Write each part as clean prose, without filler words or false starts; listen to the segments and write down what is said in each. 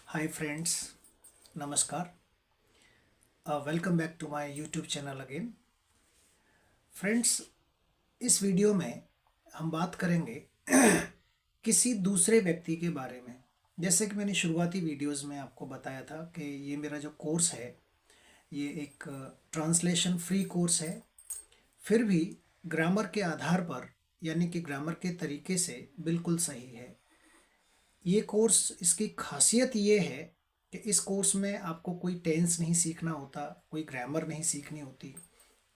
हाय friends, नमस्कार। Welcome back to my YouTube channel again. Friends, इस video में हम बात करेंगे किसी दूसरे व्यक्ति के बारे में। जैसे कि मैंने शुरुआती वीडियोस में आपको बताया था कि ये मेरा जो कोर्स है ये एक ट्रांसलेशन फ्री कोर्स है, फिर भी ग्रामर के आधार पर, यानी कि ग्रामर के तरीके से बिल्कुल सही है। ये कोर्स, इसकी खासियत ये है कि इस कोर्स में आपको कोई टेंस नहीं सीखना होता, कोई ग्रामर नहीं सीखनी होती,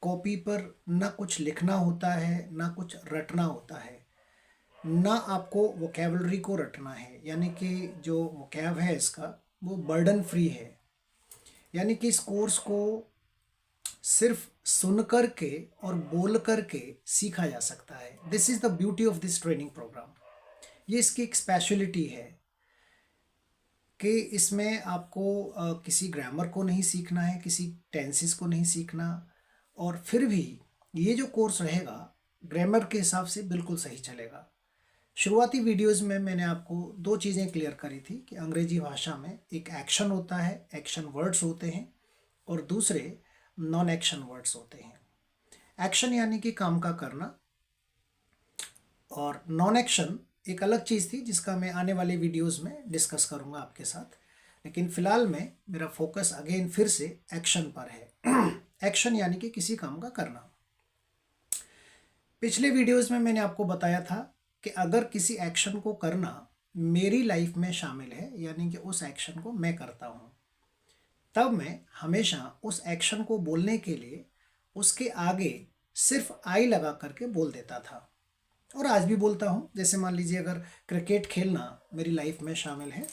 कॉपी पर ना कुछ लिखना होता है ना कुछ रटना होता है, ना आपको वोकेबलरी को रटना है। यानी कि जो वोकैब है इसका वो बर्डन फ्री है। यानी कि इस कोर्स को सिर्फ सुन कर के और बोल कर के सीखा जा सकता है। This is the beauty of this training programme. ये इसकी एक स्पेशलिटी है कि इसमें आपको किसी ग्रामर को नहीं सीखना है, किसी टेंसेस को नहीं सीखना, और फिर भी ये जो कोर्स रहेगा ग्रामर के हिसाब से बिल्कुल सही चलेगा। शुरुआती वीडियोस में मैंने आपको दो चीज़ें क्लियर करी थी कि अंग्रेजी भाषा में एक एक्शन होता है, एक्शन वर्ड्स होते हैं, और दूसरे नॉन एक्शन वर्ड्स होते हैं। एक्शन यानी कि काम का करना, और नॉन एक्शन एक अलग चीज़ थी जिसका मैं आने वाले वीडियोस में डिस्कस करूंगा आपके साथ। लेकिन फ़िलहाल में मेरा फोकस अगेन फिर से एक्शन पर है। एक्शन यानी कि किसी काम का करना। पिछले वीडियोस में मैंने आपको बताया था कि अगर किसी एक्शन को करना मेरी लाइफ में शामिल है, यानी कि उस एक्शन को मैं करता हूँ, तब मैं हमेशा उस एक्शन को बोलने के लिए उसके आगे सिर्फ आई लगा करके बोल देता था, और आज भी बोलता हूँ। जैसे मान लीजिए अगर क्रिकेट खेलना मेरी लाइफ में शामिल है,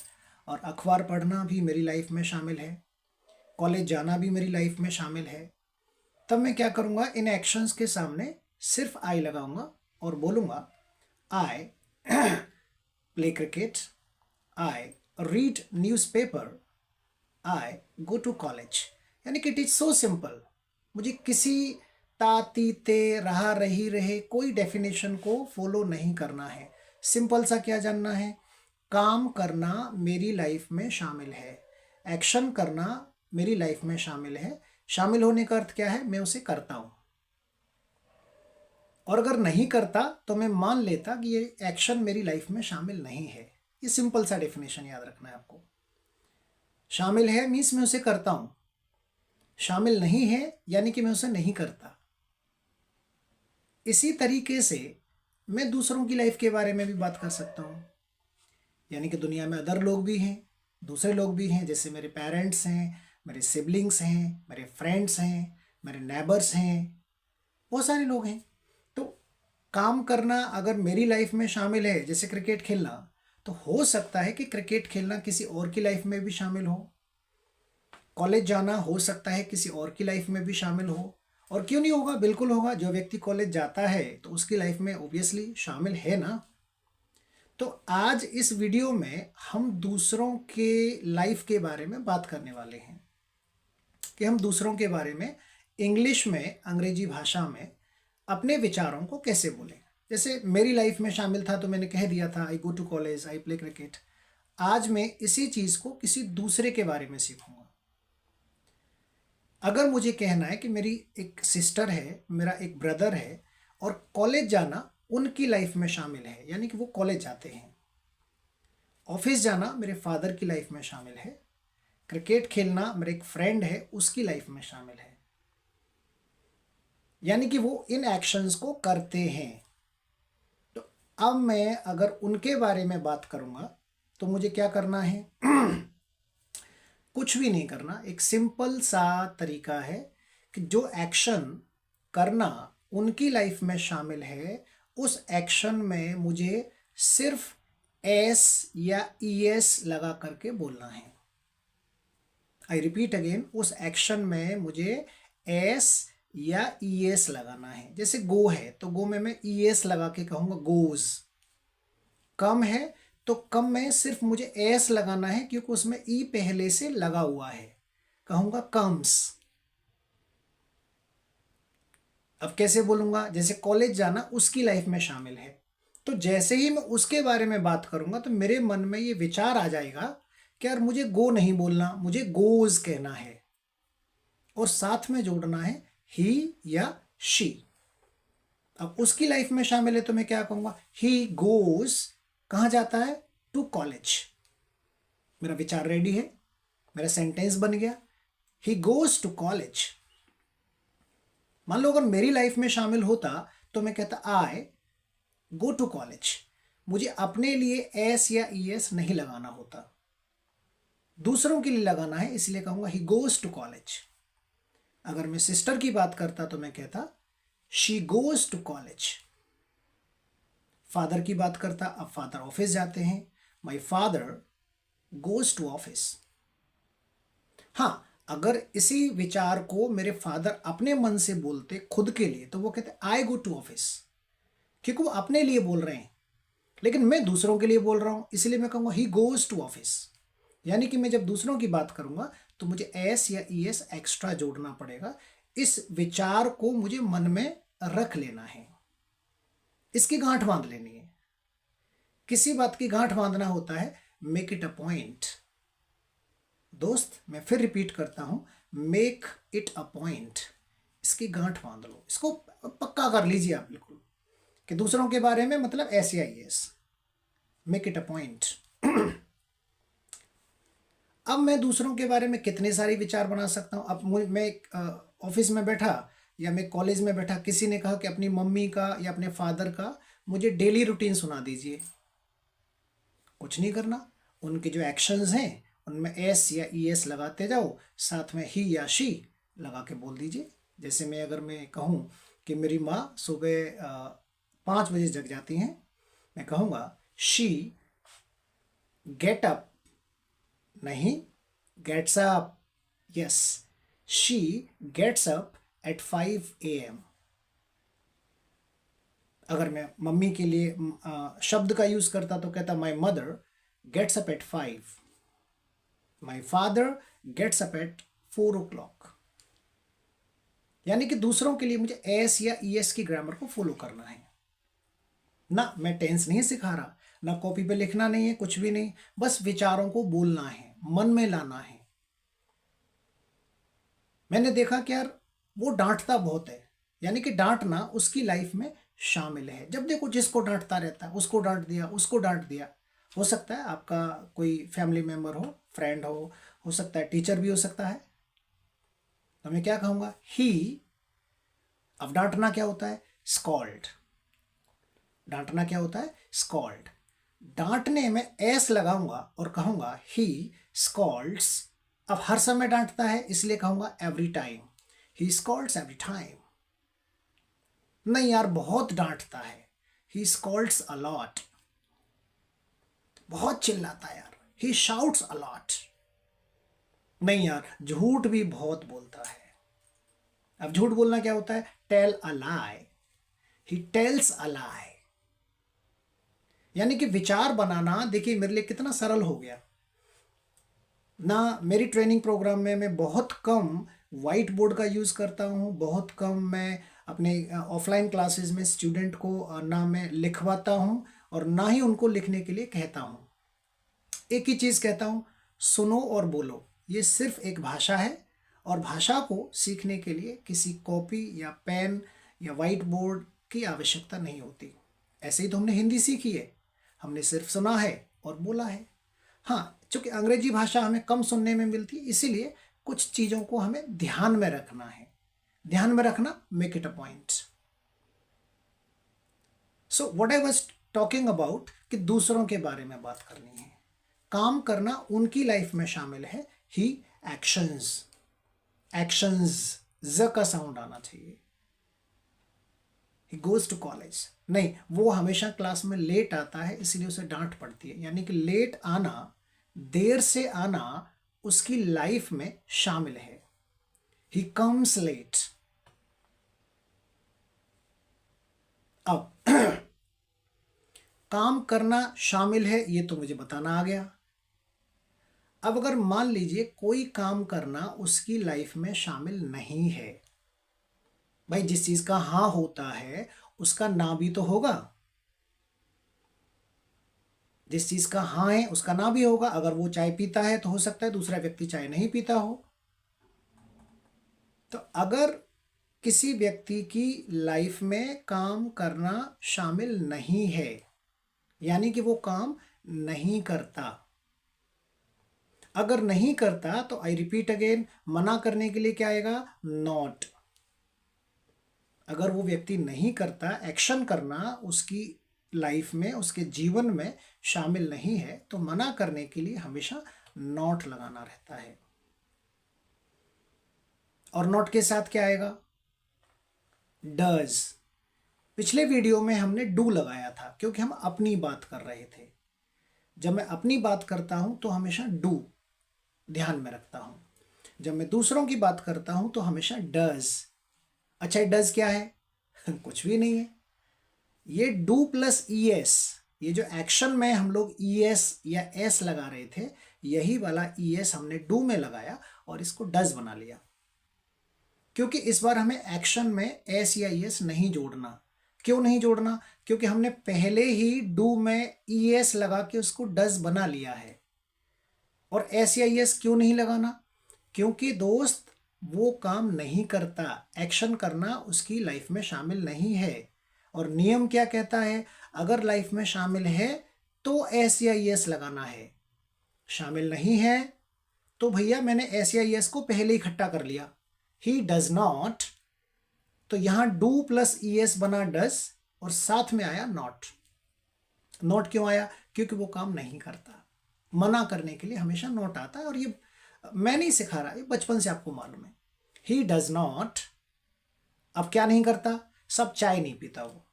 और अखबार पढ़ना भी मेरी लाइफ में शामिल है, कॉलेज जाना भी मेरी लाइफ में शामिल है, तब मैं क्या करूँगा, इन एक्शंस के सामने सिर्फ आई लगाऊंगा और बोलूँगा I play cricket, I read newspaper, I go to college. यानी कि इट इज़ सो सिंपल। मुझे किसी ताती ते रहा रही रहे कोई डेफिनेशन को फॉलो नहीं करना है। सिंपल सा क्या जानना है, काम करना मेरी लाइफ में शामिल है, एक्शन करना मेरी लाइफ में शामिल है। शामिल होने का अर्थ क्या है, मैं उसे करता हूं, और अगर नहीं करता तो मैं मान लेता कि ये एक्शन मेरी लाइफ में शामिल नहीं है। ये सिंपल सा डेफिनेशन याद रखना है आपको। शामिल है मीन्स मैं उसे करता हूं, शामिल नहीं है यानी कि मैं उसे नहीं करता। इसी तरीके से मैं दूसरों की लाइफ के बारे में भी बात कर सकता हूँ। यानी कि दुनिया में अदर लोग भी हैं, दूसरे लोग भी हैं, जैसे मेरे पेरेंट्स हैं, मेरे सिबलिंग्स हैं, मेरे फ्रेंड्स हैं, मेरे नेबर्स हैं, बहुत सारे लोग हैं। तो काम करना अगर मेरी लाइफ में शामिल है, जैसे क्रिकेट खेलना, तो हो सकता है कि क्रिकेट खेलना किसी और की लाइफ में भी शामिल हो। कॉलेज जाना हो सकता है किसी और की लाइफ में भी शामिल हो। और क्यों नहीं होगा, बिल्कुल होगा। जो व्यक्ति कॉलेज जाता है तो उसकी लाइफ में ऑब्वियसली शामिल है ना। तो आज इस वीडियो में हम दूसरों के लाइफ के बारे में बात करने वाले हैं कि हम दूसरों के बारे में इंग्लिश में, अंग्रेजी भाषा में अपने विचारों को कैसे बोलें। जैसे मेरी लाइफ में शामिल था तो मैंने कह दिया था I go to college, I play cricket. आज मैं इसी चीज़ को किसी दूसरे के बारे में सीखूंगा। अगर मुझे कहना है कि मेरी एक सिस्टर है, मेरा एक ब्रदर है, और कॉलेज जाना उनकी लाइफ में शामिल है, यानी कि वो कॉलेज जाते हैं। ऑफिस जाना मेरे फादर की लाइफ में शामिल है। क्रिकेट खेलना मेरा एक फ्रेंड है, उसकी लाइफ में शामिल है। यानी कि वो इन एक्शंस को करते हैं। तो अब मैं अगर उनके बारे में बात करूंगा तो मुझे क्या करना है? कुछ भी नहीं करना। एक सिंपल सा तरीका है कि जो एक्शन करना उनकी लाइफ में शामिल है, उस एक्शन में मुझे सिर्फ एस या ईएस लगा करके बोलना है। आई रिपीट अगेन, उस एक्शन में मुझे एस या ईएस लगाना है। जैसे गो है तो गो में मैं ईएस लगा के कहूंगा गोज। कम है तो कम में सिर्फ एस एस लगाना है क्योंकि उसमें ई पहले से लगा हुआ है, कहूंगा कम्स। अब कैसे बोलूंगा? जैसे कॉलेज जाना उसकी लाइफ में शामिल है, तो जैसे ही मैं उसके बारे में बात करूंगा तो मेरे मन में ये विचार आ जाएगा कि यार मुझे गो नहीं बोलना, मुझे गोज कहना है, और साथ में जोड़ना है ही या शी। अब उसकी लाइफ में शामिल है तो मैं क्या कहूंगा, ही गोज कहां जाता है, टू कॉलेज। मेरा विचार रेडी है, मेरा सेंटेंस बन गया, ही गोज टू कॉलेज। मान लो अगर मेरी लाइफ में शामिल होता तो मैं कहता आई गो टू कॉलेज। मुझे अपने लिए एस या ई एस नहीं लगाना होता, दूसरों के लिए लगाना है, इसलिए कहूंगा ही गोज टू कॉलेज। अगर मैं सिस्टर की बात करता तो मैं कहता she goes to college. Father की बात करता, अब फादर ऑफिस जाते हैं, my father goes to office. हाँ, अगर इसी विचार को मेरे फादर अपने मन से बोलते खुद के लिए तो वो कहते आई गो टू ऑफिस, क्योंकि वो अपने लिए बोल रहे हैं, लेकिन मैं दूसरों के लिए बोल रहा हूं, इसलिए मैं कहूंगा ही गोज टू ऑफिस। यानी कि मैं जब दूसरों की बात करूंगा तो मुझे एस या ई एस एक्स्ट्रा जोड़ना पड़ेगा। इस विचार को मुझे मन में रख लेना है, इसकी गांठ बांध लेनी है। किसी बात की गांठ बांधना होता है मेक इट अ पॉइंट। दोस्त, मैं फिर रिपीट करता हूं, मेक इट अ पॉइंट। इसकी गांठ बांध लो, इसको पक्का कर लीजिए आप बिल्कुल, कि दूसरों के बारे में मतलब एस या E S, make it a point. अब मैं दूसरों के बारे में कितने सारे विचार बना सकता हूं। अब मैं ऑफिस में बैठा या मैं कॉलेज में बैठा, किसी ने कहा कि अपनी मम्मी का या अपने फादर का मुझे डेली रूटीन सुना दीजिए। कुछ नहीं करना, उनके जो एक्शंस हैं उनमें एस या ई एस लगाते जाओ, साथ में ही या शी लगा के बोल दीजिए। जैसे अगर मैं कहूँ कि मेरी माँ सुबह 5 बजे जग जाती हैं, मैं कहूँगा शी गेट अप, नहीं gets up, yes, she gets up at 5 AM। अगर मैं मम्मी के लिए शब्द का यूज करता तो कहता my mother gets up at 5, my father gets up at 4 o'clock। यानी कि दूसरों के लिए मुझे एस या ई एस की ग्रामर को फॉलो करना है ना। मैं टेंस नहीं सिखा रहा, ना कॉपी पे लिखना नहीं है, कुछ भी नहीं, बस विचारों को बोलना है, मन में लाना है। मैंने देखा कि यार वो डांटता बहुत है, यानी कि डांटना उसकी लाइफ में शामिल है। जब देखो जिसको डांटता रहता है, उसको डांट दिया, उसको डांट दिया। हो सकता है आपका कोई फैमिली मेंबर हो, फ्रेंड हो सकता है टीचर भी हो सकता है। तो मैं क्या कहूंगा, ही। अब डांटना क्या होता है, स्कॉल्ड। डांटना क्या होता है, स्कॉल्ड। डांटने में एस लगाऊंगा और कहूंगा ही स्कॉल्ड्स। अब हर समय डांटता है इसलिए कहूंगा एवरी टाइम, ही स्कॉल्ड्स एवरी टाइम। नहीं यार बहुत डांटता है, ही स्कॉल्ड्स अ लॉट। बहुत चिल्लाता है यार, ही शाउट्स अ लॉट। नहीं यार झूठ भी बहुत बोलता है। अब झूठ बोलना क्या होता है, tell a lie, he tells अ लाई। यानी कि विचार बनाना देखिए मेरे लिए कितना सरल हो गया ना। मेरी ट्रेनिंग प्रोग्राम में मैं बहुत कम वाइट बोर्ड का यूज़ करता हूँ, बहुत कम मैं अपने ऑफलाइन क्लासेस में स्टूडेंट को ना मैं लिखवाता हूँ और ना ही उनको लिखने के लिए कहता हूँ। एक ही चीज़ कहता हूँ, सुनो और बोलो। ये सिर्फ एक भाषा है और भाषा को सीखने के लिए किसी कॉपी या पेन या वाइट बोर्ड की आवश्यकता नहीं होती। ऐसे ही तो हमने हिंदी सीखी है, हमने सिर्फ सुना है और बोला है। हाँ, चूंकि अंग्रेजी भाषा हमें कम सुनने में मिलती है, इसीलिए कुछ चीज़ों को हमें ध्यान में रखना है। ध्यान में रखना, make it a point. So what I was talking about कि दूसरों के बारे में बात करनी है, काम करना उनकी लाइफ में शामिल है। ही एक्शंस, एक्शंस ज का साउंड आना चाहिए। ही गोज टू कॉलेज, नहीं वो हमेशा क्लास में लेट आता है इसलिए उसे डांट पड़ती है। यानी कि लेट आना, देर से आना उसकी लाइफ में शामिल है। He comes late. अब काम करना शामिल है ये तो मुझे बताना आ गया। अब अगर मान लीजिए कोई काम करना उसकी लाइफ में शामिल नहीं है, भाई जिस चीज का हाँ होता है उसका ना भी तो होगा। जिस चीज का हाँ है उसका ना भी होगा। अगर वो चाय पीता है तो हो सकता है दूसरा व्यक्ति चाय नहीं पीता हो। तो अगर किसी व्यक्ति की लाइफ में काम करना शामिल नहीं है, यानी कि वो काम नहीं करता। अगर नहीं करता तो आई रिपीट अगेन, मना करने के लिए क्या आएगा? नॉट। अगर वो व्यक्ति नहीं करता, एक्शन करना उसकी लाइफ में, उसके जीवन में शामिल नहीं है, तो मना करने के लिए हमेशा नॉट लगाना रहता है। और नॉट के साथ क्या आएगा? डज। पिछले वीडियो में हमने डू लगाया था क्योंकि हम अपनी बात कर रहे थे। जब मैं अपनी बात करता हूं तो हमेशा डू ध्यान में रखता हूं। जब मैं दूसरों की बात करता हूं तो हमेशा डज। अच्छा, डज क्या है? कुछ भी नहीं है। ये डू प्लस ई एस, ये जो एक्शन में हम लोग ई एस या एस लगा रहे थे, यही वाला ई एस हमने डू में लगाया और इसको डज बना लिया। क्योंकि इस बार हमें एक्शन में एस या ई एस नहीं जोड़ना। क्यों नहीं जोड़ना? क्योंकि हमने पहले ही डू में ई एस लगा के उसको डज बना लिया है। और एस या ई एस क्यों नहीं लगाना? क्योंकि दोस्त वो काम नहीं करता, एक्शन करना उसकी लाइफ में शामिल नहीं है। और नियम क्या कहता है? अगर लाइफ में शामिल है तो एस या ई एस लगाना है, शामिल नहीं है तो भैया मैंने एस या ई एस को पहले ही इकट्ठा कर लिया, ही डज नॉट। तो यहां डू प्लस ई एस बना डज और साथ में आया नॉट। नॉट क्यों आया? क्योंकि वो काम नहीं करता। मना करने के लिए हमेशा नॉट आता है। और ये मैं नहीं सिखा रहा, ये बचपन से आपको मालूम है। ही डज नॉट। अब क्या नहीं करता? सब चाय नहीं पीता वो।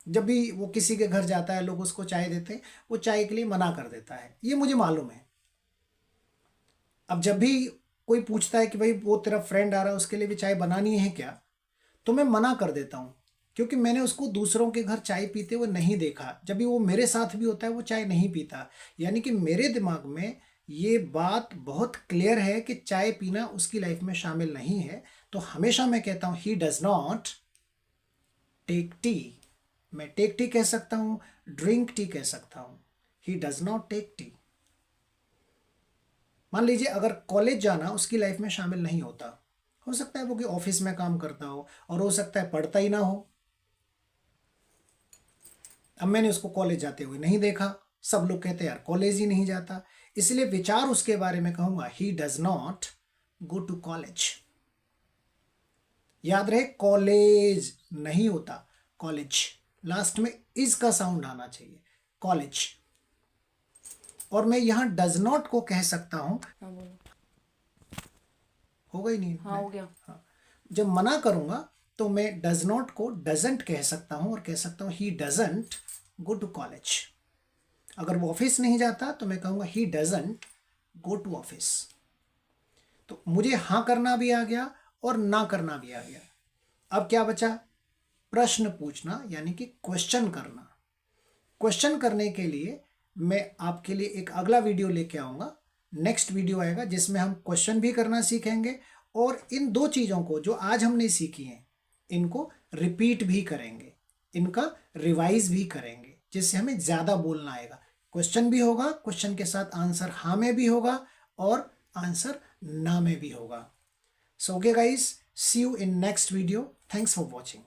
जब भी वो किसी के घर जाता है, लोग उसको चाय देते हैं, वो चाय के लिए मना कर देता है, ये मुझे मालूम है। अब जब भी कोई पूछता है कि भाई वो तेरा फ्रेंड आ रहा है, उसके लिए भी चाय बनानी है क्या, तो मैं मना कर देता हूँ। क्योंकि मैंने उसको दूसरों के घर चाय पीते हुए नहीं देखा। जब भी वो मेरे साथ भी होता है वो चाय नहीं पीता। यानी कि मेरे दिमाग में ये बात बहुत क्लियर है कि चाय पीना उसकी लाइफ में शामिल नहीं है। तो हमेशा मैं कहता हूँ he does not take tea. मैं टेक टी कह सकता हूँ, ड्रिंक टी कह सकता हूँ। He does not take tea. मान लीजिए अगर कॉलेज जाना उसकी लाइफ में शामिल नहीं होता, हो सकता है वो कि ऑफिस में काम करता हो और हो सकता है पढ़ता ही ना हो। अब मैंने उसको कॉलेज जाते हुए नहीं देखा, सब लोग कहते हैं यार कॉलेज ही नहीं जाता, इसलिए विचार उसके बारे में कहूंगा he does not go to college. याद रहे, कॉलेज नहीं होता, कॉलेज। लास्ट में इज का साउंड आना चाहिए, कॉलेज। और मैं यहां डज नॉट को कह सकता हूं। होगा ही नहीं? हाँ, हो गया। हाँ। जब मना करूंगा तो मैं डज नॉट को डजंट कह सकता हूं और कह सकता हूं he doesn't go to college. अगर वो ऑफिस नहीं जाता तो मैं कहूंगा he doesn't go to office. तो मुझे हाँ करना भी आ गया और ना करना भी आ गया। अब क्या बचा? प्रश्न पूछना, यानी कि क्वेश्चन करना। क्वेश्चन करने के लिए मैं आपके लिए एक अगला वीडियो लेके आऊंगा। नेक्स्ट वीडियो आएगा जिसमें हम क्वेश्चन भी करना सीखेंगे और इन दो चीज़ों को जो आज हमने सीखी हैं इनको रिपीट भी करेंगे, इनका रिवाइज भी करेंगे, जिससे हमें ज़्यादा बोलना आएगा। क्वेश्चन भी होगा, क्वेश्चन के साथ आंसर हाँ में भी होगा और आंसर ना में भी होगा। So okay guys, see you in next video. Thanks for watching.